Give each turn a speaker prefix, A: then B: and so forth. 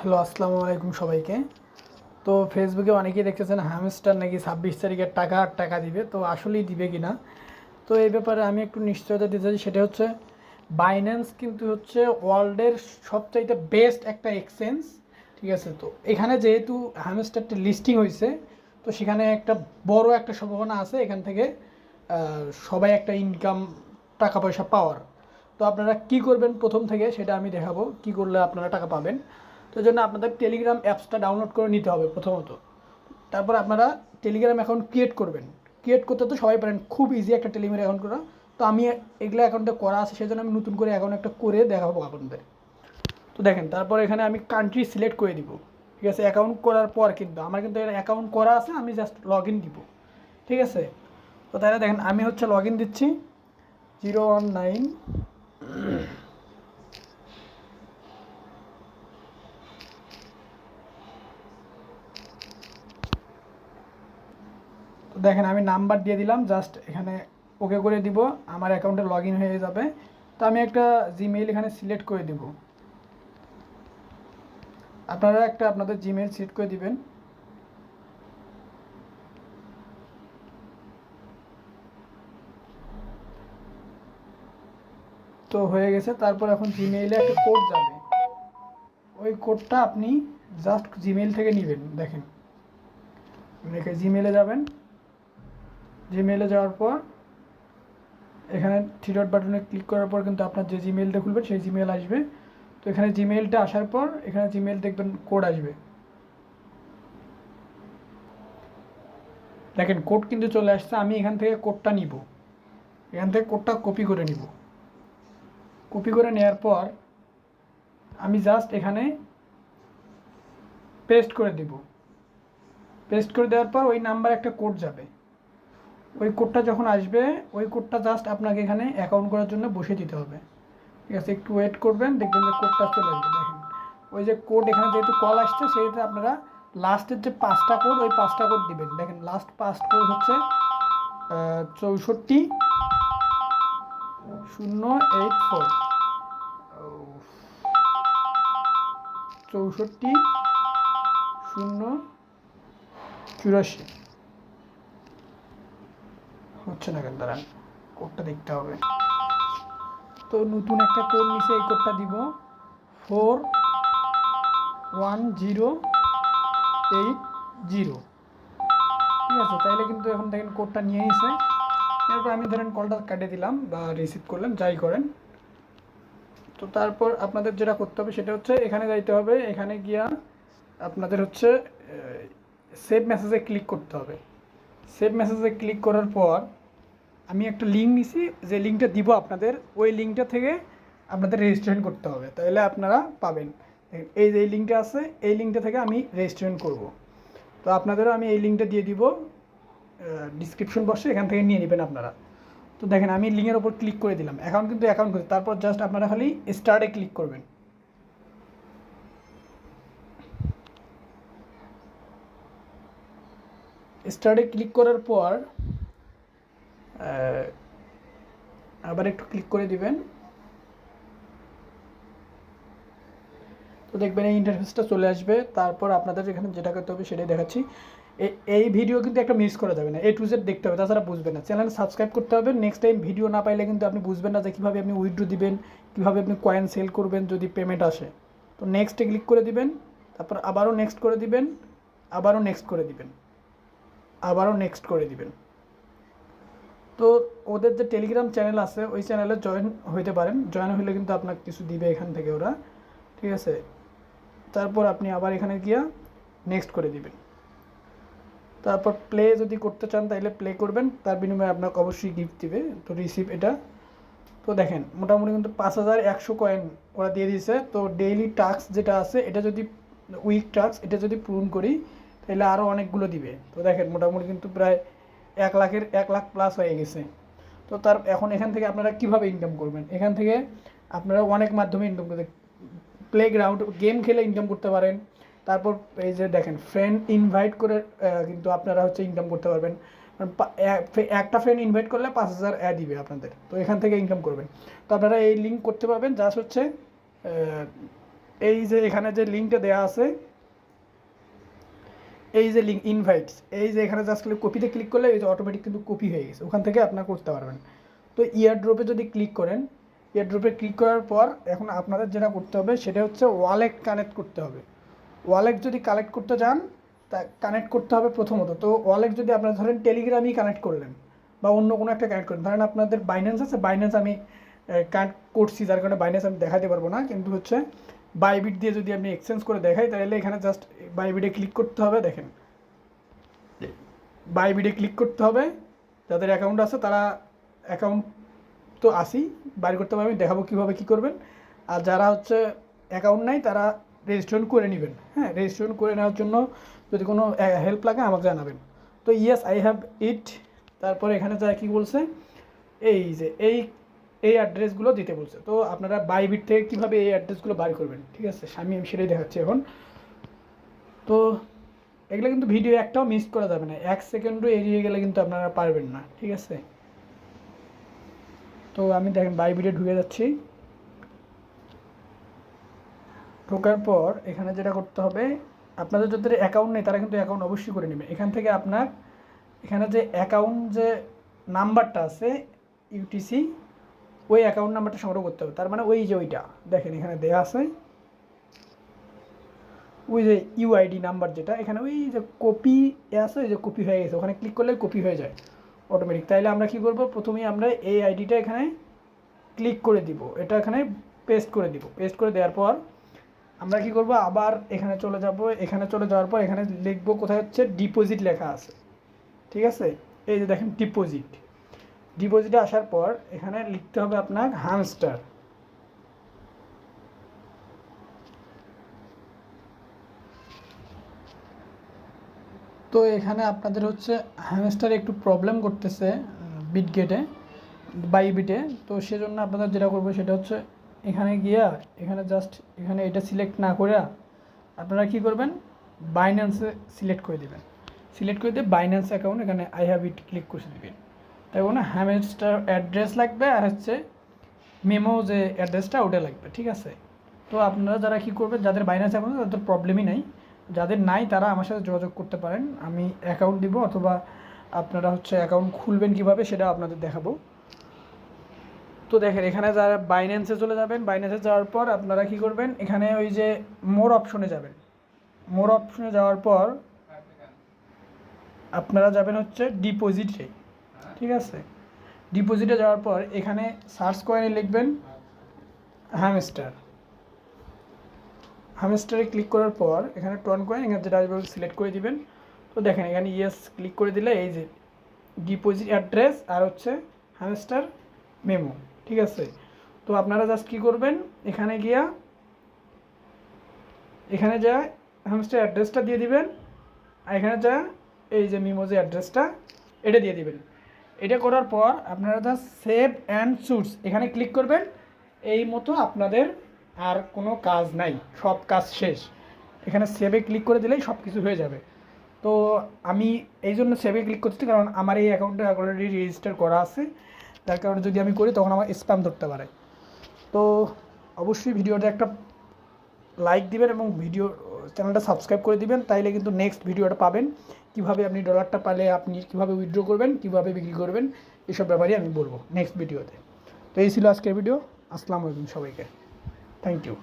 A: Hello, আসসালামু আলাইকুম সবাইকে। তো ফেসবুকে অনেকেই দেখতেছেন হ্যামস্টার নাকি 26 তারিখের টাকা দিবে, তো আসলেই দিবে কি না। তো এই ব্যাপারে আমি একটু নিশ্চয়তা দিতে চাই। সেটা হচ্ছে বাইন্যান্স কিন্তু হচ্ছে ওয়ার্ল্ডের সবচাইতে বেস্ট একটা এক্সচেঞ্জ। ঠিক আছে, তো এখানে যেহেতু হ্যামস্টারটি লিস্টিং হয়েছে, তো সেখানে একটা বড় একটা সম্ভাবনা আছে এখান থেকে সবাই একটা ইনকাম, টাকা পয়সা পাওয়ার। তো আপনারা কি করবেন প্রথম থেকে সেটা আমি দেখাবো, কি করলে আপনারা টাকা পাবেন। তো এই জন্য আপনাদের টেলিগ্রাম অ্যাপসটা ডাউনলোড করে নিতে হবে প্রথমত। তারপর আপনারা টেলিগ্রাম অ্যাকাউন্ট ক্রিয়েট করবেন। ক্রিয়েট করতে তো সবাই পারেন, খুব ইজি একটা টেলিগ্রাম অ্যাকাউন্ট করা। তো আমি এগুলো অ্যাকাউন্টে করা আছে, সেই জন্য আমি নতুন করে অ্যাকাউন্ট একটা করে দেখাবো আপনাদের। তো দেখেন, তারপর এখানে আমি কান্ট্রি সিলেক্ট করে দিব। ঠিক আছে, অ্যাকাউন্ট করার পর কিন্তু আমার কিন্তু অ্যাকাউন্ট করা আছে, আমি জাস্ট লগ ইন দিব। ঠিক আছে, তো তাহলে দেখেন আমি হচ্ছে লগ ইন দিচ্ছি 019। তো দেখেন আমি নাম্বার দিয়ে দিলাম, জাস্ট এখানে ওকে করে দিব, আমার অ্যাকাউন্টে লগ ইন হয়ে যাবে। তো আমি একটা জিমেইল এখানে সিলেক্ট করে দিব। আপনারা একটা আপনাদের জিমেইল সিলেক্ট করে দিবেন। তো হয়ে গেছে। তারপর এখন জিমেইলে একটা কোড যাবে, ওই কোডটা আপনি জাস্ট জিমেইল থেকে নেবেন। দেখেন দেখে জিমেইলে যাবেন। জিমেইলে যাওয়ার পর এখানে থ্রি ডট বাটনে ক্লিক করার পর কিন্তু আপনার যে জিমেইলটা খুলবেন সেই জিমেইল আসবে। তো এখানে জিমেইলটা আসার পর এখানে জিমেইল দেখবেন কোড আসবে। দেখেন কোড কিন্তু চলে আসছে। আমি এখান থেকে কোডটা নিব, এখান থেকে কোডটা কপি করে নিব। কপি করে নেওয়ার পর আমি জাস্ট এখানে পেস্ট করে দিব। পেস্ট করে দেওয়ার পর ওই নাম্বার একটা কোড যাবে। ওই কোডটা যখন আসবে, ওই কোডটা জাস্ট আপনাকে এখানে অ্যাকাউন্ট করার জন্য বসিয়ে দিতে হবে। ঠিক আছে, একটু ওয়েট করবেন, দেখবেন যে কোডটা চলে আসবে। দেখেন ওই যে কোড এখানে যেহেতু কল আসছে, সেহেতু আপনারা লাস্টের যে 5টা কোড, ওই 5টা কোড দিবেন। দেখেন লাস্ট 5 কোড হচ্ছে 64084, 64 084 হচ্ছে না কেন, দাঁড়ান কোডটা দেখতে হবে। তো নতুন একটা কোড নিচে, এই কোডটা দিব 4108 ঠিক আছে, তাইলে কিন্তু এখন দেখেন কোডটা নিয়ে নিছে। এরপর আমি ধরেন কলটা কাটে দিলাম বা রিসিভ করলাম, যাই করেন। তো তারপর আপনাদের যেটা করতে হবে সেটা হচ্ছে এখানে যাইতে হবে। এখানে গিয়া আপনাদের হচ্ছে সেভ মেসেজে ক্লিক করতে হবে। সেভ মেসেজে ক্লিক করার পর আমি একটা লিঙ্ক নিছি, যে লিঙ্কটা দিব আপনাদের, ওই লিঙ্কটা থেকে আপনাদের রেজিস্ট্রেশন করতে হবে, তাহলে আপনারা পাবেন। এই যে লিঙ্কটা আছে, এই লিঙ্কটা থেকে আমি রেজিস্ট্রেশন করব। তো আপনাদেরও আমি এই লিঙ্কটা দিয়ে দিব ডিসক্রিপশন বক্সে, এখান থেকে নিয়ে নেবেন আপনারা। তো দেখেন আমি লিঙ্কের ওপর ক্লিক করে দিলাম, অ্যাকাউন্ট কিন্তু অ্যাকাউন্ট করে। তারপর জাস্ট আপনারা খালি স্টার্টে ক্লিক করবেন। স্টার্টে ক্লিক করার পর আবার একটু ক্লিক করে দিবেন। তো দেখবেন এই ইন্টারফেসটা চলে আসবে। তারপর আপনাদের এখানে যেটা করতে হবে সেটাই দেখাচ্ছি। এই ভিডিও কিন্তু একটা মিস করা যাবে না, A to Z দেখতে হবে, তাছাড়া বুঝবেন না। চ্যানেল সাবস্ক্রাইব করতে হবে। নেক্সট টাইম ভিডিও না পাইলে কিন্তু আপনি বুঝবেন না যে কীভাবে আপনি উইথড্র দিবেন, কীভাবে আপনি কয়েন সেল করবেন যদি পেমেন্ট আসে। তো নেক্সটে ক্লিক করে দিবেন, তারপর আবারও নেক্সট করে দিবেন, আবারও নেক্সট করে দিবেন, আবারও নেক্সট করে দিবেন। তো ওদের যে টেলিগ্রাম চ্যানেল আছে, ওই চ্যানেলে জয়েন হইতে পারেন। জয়েন হলে কিন্তু আপনাকে কিছু দিবে এখান থেকে ওরা। ঠিক আছে, তারপর আপনি আবার এখানে গিয়া নেক্সট করে দিবেন। তারপর প্লে যদি করতে চান তাহলে প্লে করবেন, তার বিনিময়ে আপনাকে অবশ্যই গিফট দিবে। তো রিসিভ এটা। তো দেখেন মোটামুটি কিন্তু 5100 কয়েন ওরা দিয়ে দিয়েছে। তো ডেইলি টাস্ক যেটা আছে, এটা যদি উইক টাস্ক, এটা যদি পূরণ করি তাহলে আরও অনেকগুলো দিবে। তো দেখেন মোটামুটি কিন্তু প্রায় 1 লাখ প্লাস হয়ে গেছে। তো তার এখন এখান থেকে আপনারা কীভাবে ইনকাম করবেন, এখান থেকে আপনারা অনেক মাধ্যমে ইনকাম করতে, প্লেগ্রাউন্ড গেম খেলে ইনকাম করতে পারেন। তারপর এই যে দেখেন ফ্রেন্ড ইনভাইট করে কিন্তু আপনারা হচ্ছে ইনকাম করতে পারবেন। একটা ফ্রেন্ড ইনভাইট করলে 5000 দিবে আপনাদের। তো এখান থেকে ইনকাম করবেন। তো আপনারা এই লিঙ্ক করতে পারবেন, জাস্ট হচ্ছে এই যে এখানে যে লিঙ্কটা দেওয়া আছে, এই যে লিঙ্ক ইনভাইটস, এই যে এখানে জাস্ট কপিতে ক্লিক করলে এই যে অটোমেটিক কিন্তু কপি হয়ে গেছে, ওখান থেকে আপনারা করতে পারবেন। তো ইয়ারড্রপে যদি ক্লিক করেন, ইয়ারড্রপে ক্লিক করার পর এখন আপনাদের যেটা করতে হবে সেটা হচ্ছে ওয়ালেট কানেক্ট করতে হবে। ওয়ালেট যদি কালেক্ট করতে চান তা কানেক্ট করতে হবে প্রথমত। তো ওয়ালেট যদি আপনারা ধরেন টেলিগ্রামই কানেক্ট করলেন বা অন্য কোনো একটা কানেক্ট করলেন, ধরেন আপনাদের বাইন্যান্স আছে, বাইন্যান্স আমি কানেক্ট করছি, যার কারণে বাইন্যান্স আমি দেখাতে পারবো না, কিন্তু হচ্ছে বাইবিট দিয়ে যদি আমি এক্সচেঞ্জ করে দেখাই তাহলে এখানে জাস্ট বাইবিটে ক্লিক করতে হবে। দেখেন বাইবিটে ক্লিক করতে হবে, যাদের অ্যাকাউন্ট আছে তারা অ্যাকাউন্ট তো আসি বাইর করতে পারবেন, দেখাবো কীভাবে কী করবেন। আর যারা হচ্ছে অ্যাকাউন্ট নাই তারা রেজিস্ট্রেশন করে নেবেন। হ্যাঁ, রেজিস্ট্রেশন করে নেওয়ার জন্য যদি কোনো হেল্প লাগে আমাকে জানাবেন। তো ইয়েস আই হ্যাভ ইট, তারপরে এখানে যা কী বলছে, এই যে এই অ্যাড্রেসগুলো দিতে বলছে। তো আপনারা বাইবিট থেকে কীভাবে এই অ্যাড্রেসগুলো বার করবেন, ঠিক আছে, আমি সেটাই দেখাচ্ছি এখন। তো এগুলো কিন্তু ভিডিও একটাও মিস করা যাবে না, 1 সেকেন্ডও এড়িয়ে গেলে কিন্তু আপনারা পারবেন না, ঠিক আছে। তো আমি দেখেন বাইবিটে ঢুকে যাচ্ছি। ঢোকার পর এখানে যেটা করতে হবে, আপনাদের যাদের অ্যাকাউন্ট নেই তারা কিন্তু অ্যাকাউন্ট অবশ্যই করে নেবেন। এখান থেকে আপনার এখানে যে অ্যাকাউন্ট যে নাম্বারটা আছে ইউটিসি, ওই অ্যাকাউন্ট নাম্বারটা সংগ্রহ করতে হবে। তার মানে ওই যে ওইটা দেখেন এখানে দেওয়া আছে, ওই যে ইউআইডি নাম্বার যেটা এখানে ওই যে কপি আছে, ওই যে কপি হয়ে গেছে, ওখানে ক্লিক করলে কপি হয়ে যায় অটোমেটিক। তাইলে আমরা কি করব, প্রথমেই আমরা এই আইডিটা এখানে ক্লিক করে দিব, এটা এখানে পেস্ট করে দিব। পেস্ট করে দেওয়ার পর আমরা কি করব, আবার এখানে চলে যাব। এখানে চলে যাওয়ার পর এখানে লিখব, কোথায় হচ্ছে ডিপোজিট লেখা আছে, ঠিক আছে, এই যে দেখেন ডিপোজিট। ডিপোজিটে আসার পর এখানে লিখতে হবে আপনার হ্যামস্টার। তো এখানে আপনাদের হচ্ছে হ্যামস্টার একটু প্রবলেম করতেছে বিটগেটে, বাইবিটে। তো সেজন্য আপনাদের যেটা করবো সেটা হচ্ছে এখানে গিয়া এখানে জাস্ট এখানে এটা সিলেক্ট না করে আপনারা কি করবেন, বাইন্যান্সে সিলেক্ট করে দেবেন। সিলেক্ট করে দিয়ে বাইন্যান্স অ্যাকাউন্ট এখানে আই হ্যাভ ইট ক্লিক করে দেবেন। তাই না, হ্যামস্টার অ্যাড্রেস লাগবে আর হচ্ছে মেমো যে অ্যাড্রেসটা ওটা লাগবে, ঠিক আছে। তো আপনারা যারা কী করবেন, যাদের বাইন্যান্স অ্যাকাউন্ট তাদের প্রবলেমই নাই, যাদের নাই তারা আমার সাথে যোগাযোগ করতে পারেন, আমি অ্যাকাউন্ট দিব, অথবা আপনারা হচ্ছে অ্যাকাউন্ট খুলবেন কীভাবে সেটা আপনাদের দেখাবো। তো দেখেন এখানে যারা বাইন্যান্সে চলে যাবেন, বাইন্যান্সে যাওয়ার পর আপনারা কী করবেন, এখানে ওই যে মোর অপশনে যাবেন। মোর অপশনে যাওয়ার পর আপনারা যাবেন হচ্ছে ডিপোজিটে, ঠিক আছে। ডিপোজিটে যাওয়ার পর এখানে সার্চ কয়েনে লিখবেন হ্যামস্টার। হ্যামস্টারে ক্লিক করার পর এখানে টন কয়েন এখানে যেটা আসবে সিলেক্ট করে দিবেন। তো দেখেন এখানে ইয়েস ক্লিক করে দিলে এই যে ডিপোজিট অ্যাড্রেস আর হচ্ছে হ্যামস্টার মেমো, ঠিক আছে। তো আপনারা জাস্ট কী করবেন, এখানে গিয়া এখানে যা হ্যামস্টার অ্যাড্রেসটা দিয়ে দিবেন, আর এখানে যা এই যে মেমো যে অ্যাড্রেসটা এটা দিয়ে দিবেন। এটা করার পর আপনারা জাস্ট সেভ অ্যান্ড সুটস এখানে ক্লিক করবেন। এই মতো আপনাদের আর কোনো কাজ নাই, সব কাজ শেষ। এখানে সেভে ক্লিক করে দিলেই সব কিছু হয়ে যাবে। তো আমি এই জন্য সেভে ক্লিক করছি, কারণ আমার এই অ্যাকাউন্টে অলরেডি রেজিস্টার করা আছে, যার কারণে যদি আমি করি তখন আমার স্প্যাম ধরতে পারে। তো অবশ্যই ভিডিওটা একটা লাইক দিবেন এবং ভিডিও চ্যানেলটা সাবস্ক্রাইব করে দিবেন, তাইলে কিন্তু নেক্সট ভিডিওটা পাবেন। কিভাবে আপনি ডলারটা পালে আপনি কীভাবে উইথড্র করবেন, কীভাবে বিক্রি করবেন, এসব ব্যাপারে আমি বলবো নেক্সট ভিডিওতে। তো এই ছিল আজকের ভিডিও। আসসালামু আলাইকুম সবাইকে, থ্যাংক ইউ।